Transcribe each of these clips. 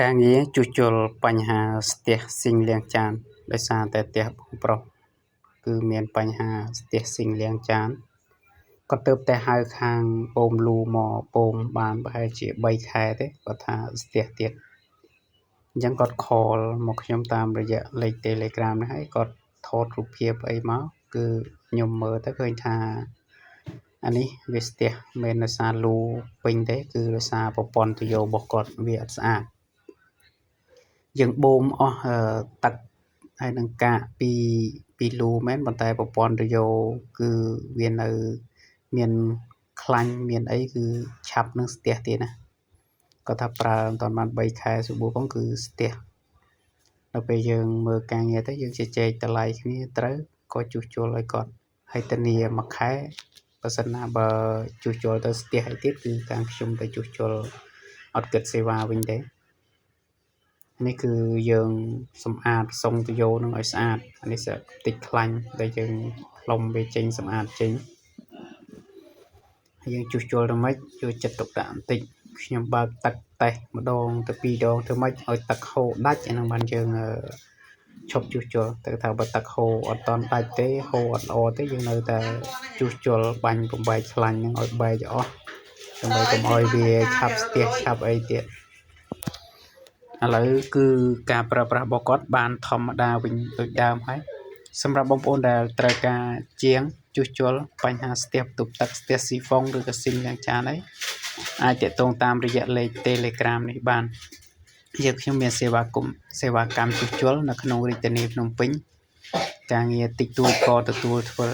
ការងារជួសជុលបញ្ហាស្ទះស៊ីងលាងចានដោយសារតែផ្ទះបងប្រុសគឺមានបញ្ហាស្ទះស៊ីងលាងចានគាត់ទើបតែហៅខាងបូមលូមកបូមបានប្រហែលជា3ខែទេគាត់ថាស្ទះទៀតអញ្ចឹងគាត់ខលមកខ្ញុំតាមរយៈលេខ Telegram នេះហើយគាត់ថតរូបភាពអីមកគឺខ្ញុំមើលទៅឃើញថាអានេះវាស្ទះមិនដោយសារលូពេញទេគឺដោយសារប្រព័ន្ធទុយោរបស់គាត់វាអត់ស្អាតយើងបូមអស់ទឹកហើយនឹងកាកពីលូមែនប៉ុន្តែប្រព័ន្ធទុយោគឺវានៅមានខ្លាញ់មានអីគឺឆាប់នឹងស្ទះទៀតណាគាត់ថាប្រើមិនតាន់បាន3ខែសួរផងគឺស្ទះដល់ពេលយើងមើលការងារទៅយើងជជែកតម្លៃគ្នាត្រូវក៏ជួសជុលឲ្យគាត់ហើយធានាមួយខែបើសិនណាបើជួសជុលទៅស្ទះអីទៀតគឺខាងខ្ញុំទៅជួសជុលអត់គិតសេវាវិញទេនេះគឺយើងសម្អាតសុងទុយោនឹងឲ្យស្អាតអានេះតិចខ្លាញ់ដែលយើងផ្លុំវាចេញសម្អាតចេញហើយយើងជួសជុលទៅម៉េចជួយចិត្តទុកដាក់បន្តិចខ្ញុំបើកទឹកតេស្តម្ដងទៅ2ដងធ្វើម៉េចឲ្យទឹកហូរដាច់អានឹងបានយើងឈប់ជួសជុលទៅថាបើទឹកហូរអត់តន់ដាច់ទេហូរអត់ល្អទេយើងនៅតែជួសជុលបាញ់បំបែកខ្លាញ់នឹងឲ្យបែកអស់ដើម្បីកុំឲ្យវាឆាប់ស្ទះឆាប់អីទៀតឥឡូវគឺការប្រើប្រាស់របស់គាត់បានធម្មតាវិញដូចដើមហើយសម្រាប់បងប្អូនដែលត្រូវការជាងជួសជុលបញ្ហាស្ទះបន្ទប់ទឹកស្ទះស៊ីហ្វុងឬក៏ស៊ីងលាងចានអីអាចទាក់ទងតាមរយៈលេខ Telegram នេះបានខ្ញុំមានសេវាកម្មជួសជុលនៅក្នុងរាជធានីភ្នំពេញការងារតិចតួចក៏ទទួលធ្វើ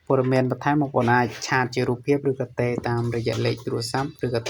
ព័ត៌មានបន្ថែមបងប្អូនអាចឆាតជារូបភាពឬក៏តាមរយៈលេខទូរស័ព្ទឬក៏